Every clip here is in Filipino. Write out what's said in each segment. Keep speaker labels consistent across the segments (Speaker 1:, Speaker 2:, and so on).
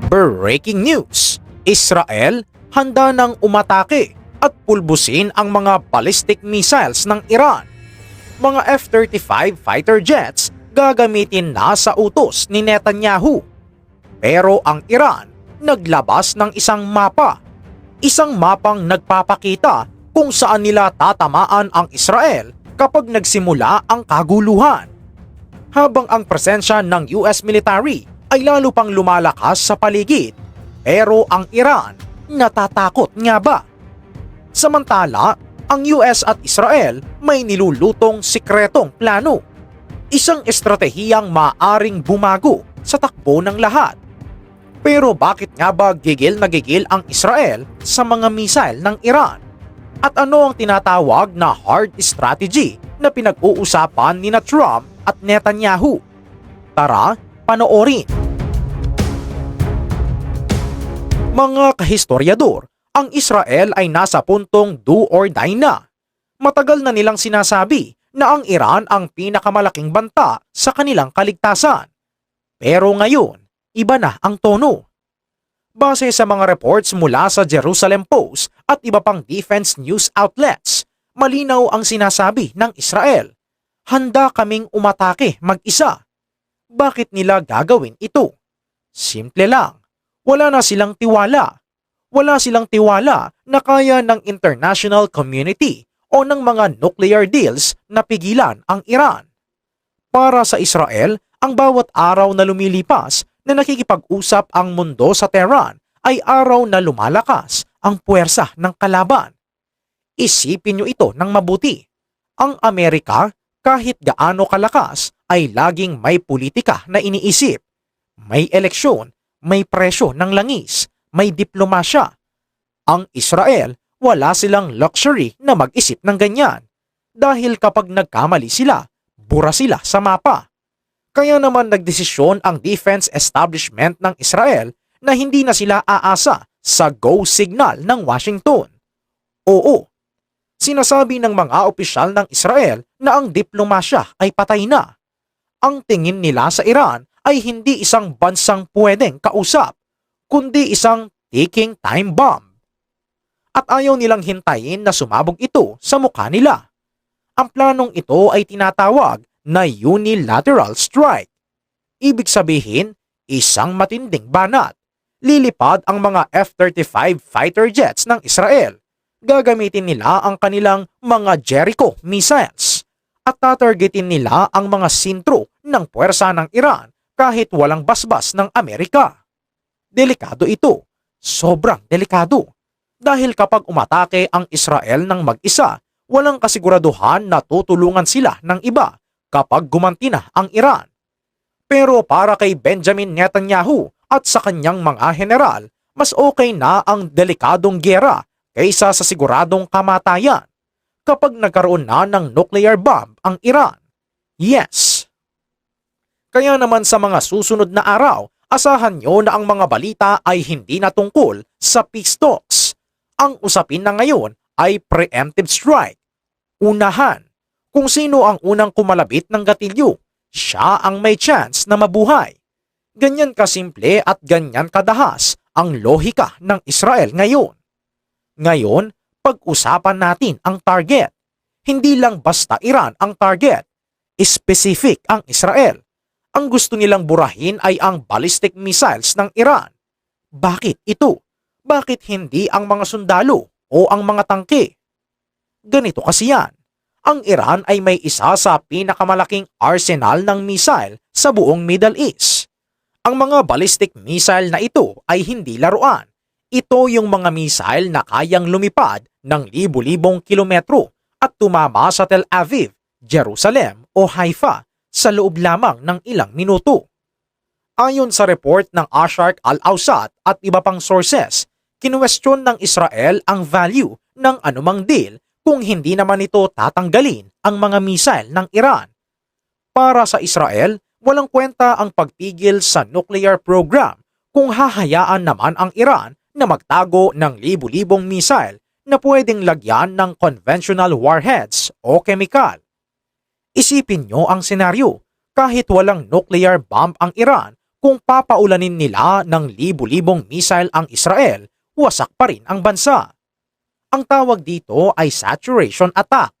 Speaker 1: Breaking news! Israel handa ng umatake at pulbusin ang mga ballistic missiles ng Iran. Mga F-35 fighter jets gagamitin na sa utos ni Netanyahu. Pero ang Iran naglabas ng isang mapa. Isang mapang nagpapakita kung saan nila tatamaan ang Israel kapag nagsimula ang kaguluhan. Habang ang presensya ng US military ay lalo pang lumalakas sa paligid, pero ang Iran natatakot nga ba? Samantala, ang US at Israel may nilulutong sikretong plano. Isang estratehiyang maaring bumago sa takbo ng lahat. Pero bakit nga ba gigil na gigil ang Israel sa mga missile ng Iran? At ano ang tinatawag na hard strategy na pinag-uusapan ni Trump at Netanyahu? Tara, panoorin. Mga kahistoryador, ang Israel ay nasa puntong do or die na. Matagal na nilang sinasabi na ang Iran ang pinakamalaking banta sa kanilang kaligtasan. Pero ngayon, iba na ang tono. Base sa mga reports mula sa Jerusalem Post at iba pang defense news outlets, malinaw ang sinasabi ng Israel. Handa kaming umatake mag-isa. Bakit nila gagawin ito? Simple lang. Wala na silang tiwala. Wala silang tiwala na kaya ng international community o ng mga nuclear deals na pigilan ang Iran. Para sa Israel, ang bawat araw na lumilipas na nakikipag-usap ang mundo sa Tehran ay araw na lumalakas ang puwersa ng kalaban. Isipin nyo ito ng mabuti. Ang Amerika, kahit gaano kalakas, ay laging may politika na iniisip. May eleksyon, may presyo ng langis, may diplomasya. Ang Israel, wala silang luxury na mag-isip ng ganyan. Dahil kapag nagkamali sila, bura sila sa mapa. Kaya naman nagdesisyon ang defense establishment ng Israel na hindi na sila aasa sa go signal ng Washington. Oo, sinasabi ng mga opisyal ng Israel na ang diplomasya ay patay na. Ang tingin nila sa Iran ay hindi isang bansang pwedeng kausap, kundi isang ticking time bomb. At ayaw nilang hintayin na sumabog ito sa mukha nila. Ang planong ito ay tinatawag na unilateral strike. Ibig sabihin, isang matinding banat. Lilipad ang mga F-35 fighter jets ng Israel. Gagamitin nila ang kanilang mga Jericho missiles. At tatargetin nila ang mga sintro ng puwersa ng Iran kahit walang basbas ng Amerika. Delikado ito. Sobrang delikado. Dahil kapag umatake ang Israel ng mag-isa, walang kasiguraduhan na tutulungan sila ng iba kapag gumanti na ang Iran. Pero para kay Benjamin Netanyahu at sa kanyang mga general, mas okay na ang delikadong giyera kaysa sa siguradong kamatayan kapag nagkaroon na ng nuclear bomb ang Iran. Yes! Kaya naman sa mga susunod na araw, asahan nyo na ang mga balita ay hindi na tungkol sa peace talks. Ang usapin na ngayon ay preemptive strike. Unahan. Kung sino ang unang kumalabit ng gatilyo, siya ang may chance na mabuhay. Ganyan kasimple at ganyan kadahas ang lohika ng Israel ngayon. Ngayon, pag-usapan natin ang target. Hindi lang basta Iran ang target. Specific ang Israel. Ang gusto nilang burahin ay ang ballistic missiles ng Iran. Bakit ito? Bakit hindi ang mga sundalo o ang mga tangke? Ganito kasi yan. Ang Iran ay may isa sa pinakamalaking arsenal ng missile sa buong Middle East. Ang mga ballistic missile na ito ay hindi laruan. Ito yung mga missile na kayang lumipad ng libu-libong kilometro at tumama sa Tel Aviv, Jerusalem o Haifa sa loob lamang ng ilang minuto. Ayon sa report ng Asharq al-Awsat at iba pang sources, kinuwestiyon ng Israel ang value ng anumang deal kung hindi naman ito tatanggalin ang mga missile ng Iran. Para sa Israel, walang kwenta ang pagpigil sa nuclear program kung hahayaan naman ang Iran na magtago ng libu-libong missile na pwedeng lagyan ng conventional warheads o kemikal. Isipin nyo ang senaryo, kahit walang nuclear bomb ang Iran, Kung papaulanin nila ng libu-libong missile ang Israel, wasak pa rin ang bansa. Ang tawag dito ay saturation attack.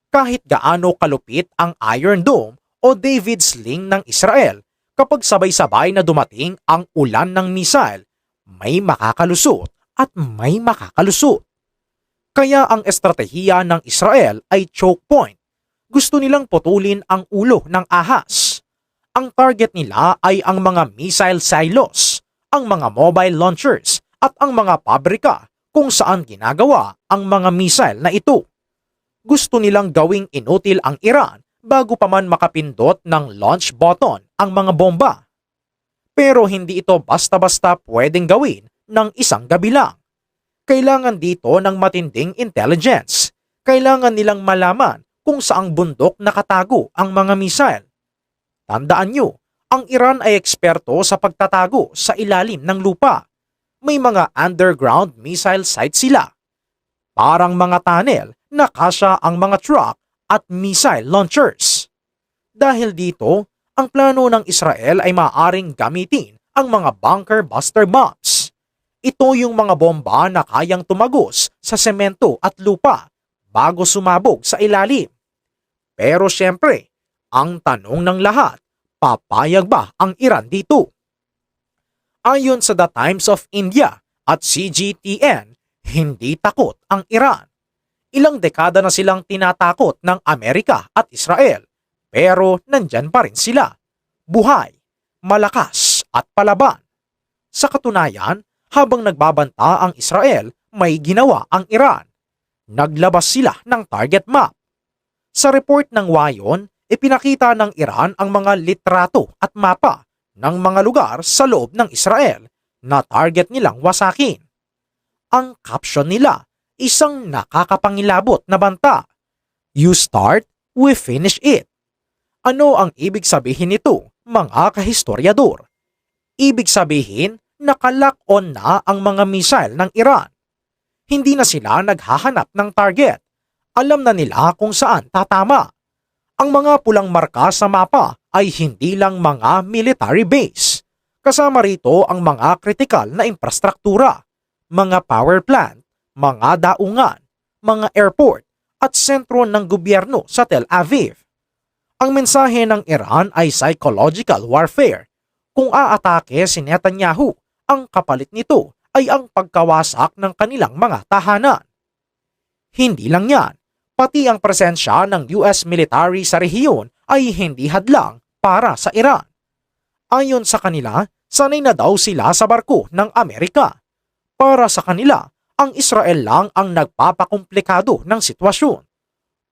Speaker 1: Kahit gaano kalupit ang Iron Dome o David Sling ng Israel, kapag sabay-sabay na dumating ang ulan ng missile, may makakalusot at may makakalusot. Kaya ang estratehiya ng Israel ay choke point. Gusto nilang putulin ang ulo ng ahas. Ang target nila ay ang mga missile silos, ang mga mobile launchers at ang mga pabrika kung saan ginagawa ang mga missile na ito. Gusto nilang gawing inutil ang Iran bago pa man makapindot ng launch button ang mga bomba. Pero hindi ito basta-basta pwedeng gawin ng isang gabi lang. Kailangan dito ng matinding intelligence. Kailangan nilang malaman kung saang bundok nakatago ang mga missile. Tandaan nyo, ang Iran ay eksperto sa pagtatago sa ilalim ng lupa. May mga underground missile sites sila. Parang mga tunnel na kasya ang mga truck at missile launchers. Dahil dito, ang plano ng Israel ay maaaring gamitin ang mga bunker buster bombs. Ito yung mga bomba na kayang tumagos sa semento at lupa bago sumabog sa ilalim. Pero syempre, ang tanong ng lahat, papayag ba ang Iran dito? Ayon sa The Times of India at CGTN, hindi takot ang Iran. Ilang dekada na silang tinatakot ng Amerika at Israel, pero nandyan pa rin sila. Buhay, malakas at palaban. Sa katunayan, habang nagbabanta ang Israel, may ginawa ang Iran. Naglabas sila ng target map. Sa report ng Wayon, ipinakita ng Iran ang mga litrato at mapa ng mga lugar sa loob ng Israel na target nilang wasakin. Ang caption nila, isang nakakapangilabot na banta. You start, we finish it. Ano ang ibig sabihin nito, mga kahistoryador? Ibig sabihin, nakalock on na ang mga missile ng Iran. Hindi na sila naghahanap ng target. Alam na nila kung saan tatama. Ang mga pulang marka sa mapa ay hindi lang mga military base. Kasama rito ang mga kritikal na infrastruktura, mga power plant, mga daungan, mga airport at sentro ng gobyerno sa Tel Aviv. Ang mensahe ng Iran ay psychological warfare. Kung aatake si Netanyahu, ang kapalit nito ay ang pagkawasak ng kanilang mga tahanan. Hindi lang yan, pati ang presensya ng US military sa rehiyon ay hindi hadlang para sa Iran. Ayon sa kanila, sanay na daw sila sa barko ng Amerika. Para sa kanila, ang Israel lang ang nagpapakomplikado ng sitwasyon.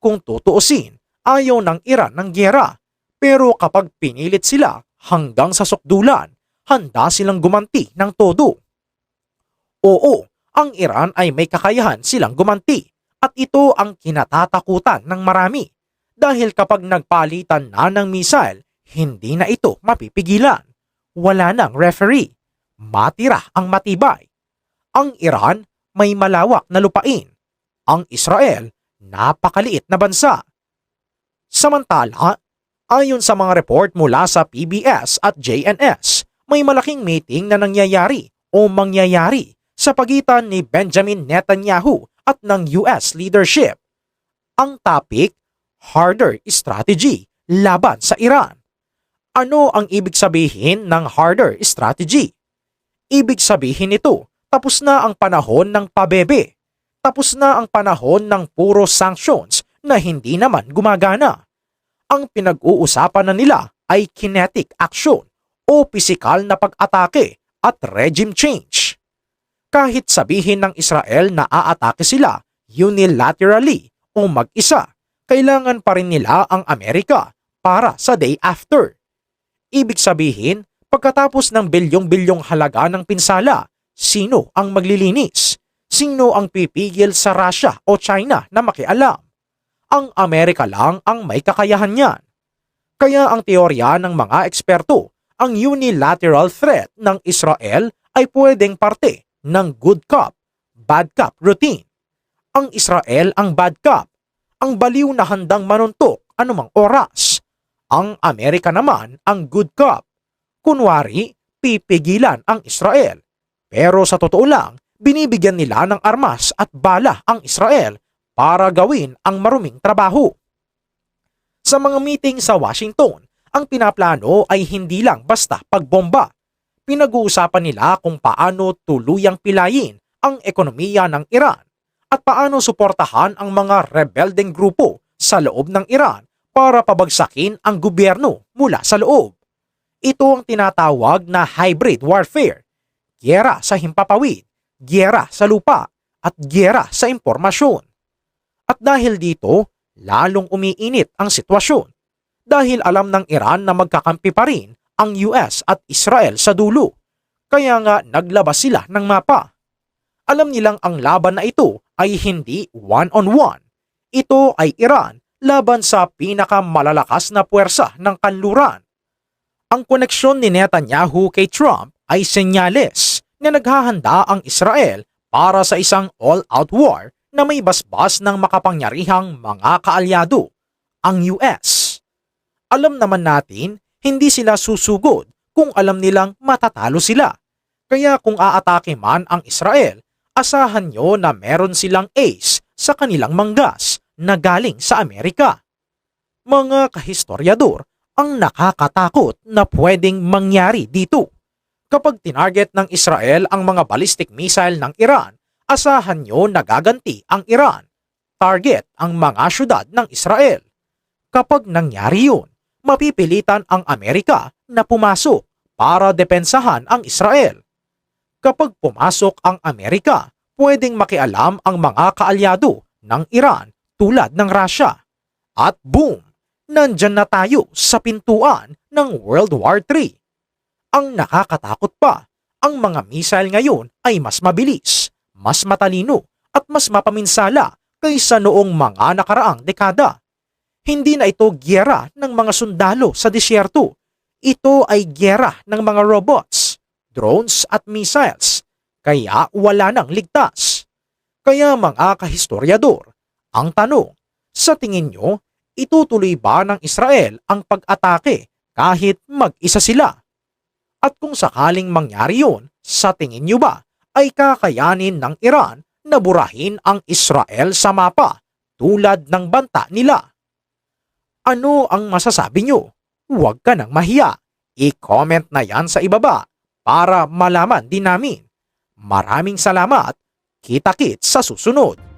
Speaker 1: Kung tutuusin, ayaw ng Iran ng gyera, pero kapag pinilit sila hanggang sa sukdulan, handa silang gumanti ng todo. Oo, ang Iran ay may kakayahan silang gumanti at ito ang kinatatakutan ng marami dahil kapag nagpalitan na ng missile, hindi na ito mapipigilan. Wala nang referee. Matira ang matibay. Ang Iran may malawak na lupain. Ang Israel, napakaliit na bansa. Samantala, ayon sa mga report mula sa PBS at JNS, may malaking meeting na nangyayari o mangyayari sa pagitan ni Benjamin Netanyahu at ng US leadership. Ang topic, harder strategy laban sa Iran. Ano ang ibig sabihin ng harder strategy? Ibig sabihin nito, tapos na ang panahon ng pabebe. Tapos na ang panahon ng puro sanctions na hindi naman gumagana. Ang pinag-uusapan na nila ay kinetic action o pisikal na pag-atake at regime change. Kahit sabihin ng Israel na aatake sila unilaterally o mag-isa, kailangan pa rin nila ang Amerika para sa day after. Ibig sabihin, pagkatapos ng bilyong-bilyong halaga ng pinsala, sino ang maglilinis? Sino ang pipigil sa Russia o China na makialam? Ang Amerika lang ang may kakayahan niyan. Kaya ang teorya ng mga eksperto, ang unilateral threat ng Israel ay pwedeng parte ng good cop, bad cop routine. Ang Israel ang bad cop, ang baliw na handang manuntok anumang oras. Ang Amerika naman ang good cop. Kunwari, pipigilan ang Israel. Pero sa totoo lang, binibigyan nila ng armas at bala ang Israel para gawin ang maruming trabaho. Sa mga meeting sa Washington, ang pinaplano ay hindi lang basta pagbomba. Pinag-uusapan nila kung paano tuluyang pilayin ang ekonomiya ng Iran at paano suportahan ang mga rebeldeng grupo sa loob ng Iran para pabagsakin ang gobyerno mula sa loob. Ito ang tinatawag na hybrid warfare, giyera sa himpapawid, giyera sa lupa, at giyera sa impormasyon. At dahil dito, lalong umiinit ang sitwasyon dahil alam ng Iran na magkakampi pa rin ang US at Israel sa dulo. Kaya nga naglabas sila ng mapa. Alam nilang ang laban na ito ay hindi one-on-one. Ito ay Iran laban sa pinakamalalakas na puwersa ng kanluran. Ang koneksyon ni Netanyahu kay Trump ay senyales na naghahanda ang Israel para sa isang all-out war na may basbas ng makapangyarihang mga kaalyado, ang US. Alam naman natin, hindi sila susugod kung alam nilang matatalo sila. Kaya kung aatake man ang Israel, asahan nyo na meron silang ace sa kanilang manggas na galing sa Amerika. Mga kahistoryador, ang nakakatakot na pwedeng mangyari dito. Kapag tinarget ng Israel ang mga ballistic missile ng Iran, asahan nyo na gaganti ang Iran. Target ang mga syudad ng Israel. Kapag nangyari yun, mapipilitan ang Amerika na pumasok para depensahan ang Israel. Kapag pumasok ang Amerika, pwedeng makialam ang mga kaalyado ng Iran tulad ng Russia. At boom! Nandyan na tayo sa pintuan ng World War III. Ang nakakatakot pa, ang mga missile ngayon ay mas mabilis, mas matalino at mas mapaminsala kaysa noong mga nakaraang dekada. Hindi na ito giyera ng mga sundalo sa disyerto. Ito ay giyera ng mga robots, drones at missiles. Kaya wala nang ligtas. Kaya mga kahistoryador, ang tanong, sa tingin nyo, itutuloy ba ng Israel ang pag-atake kahit mag-isa sila? At kung sakaling mangyari yun, sa tingin nyo ba ay kakayanin ng Iran na burahin ang Israel sa mapa tulad ng banta nila? Ano ang masasabi nyo? Huwag ka nang mahiya. I-comment na yan sa ibaba para malaman din namin. Maraming salamat. Kita-kits sa susunod.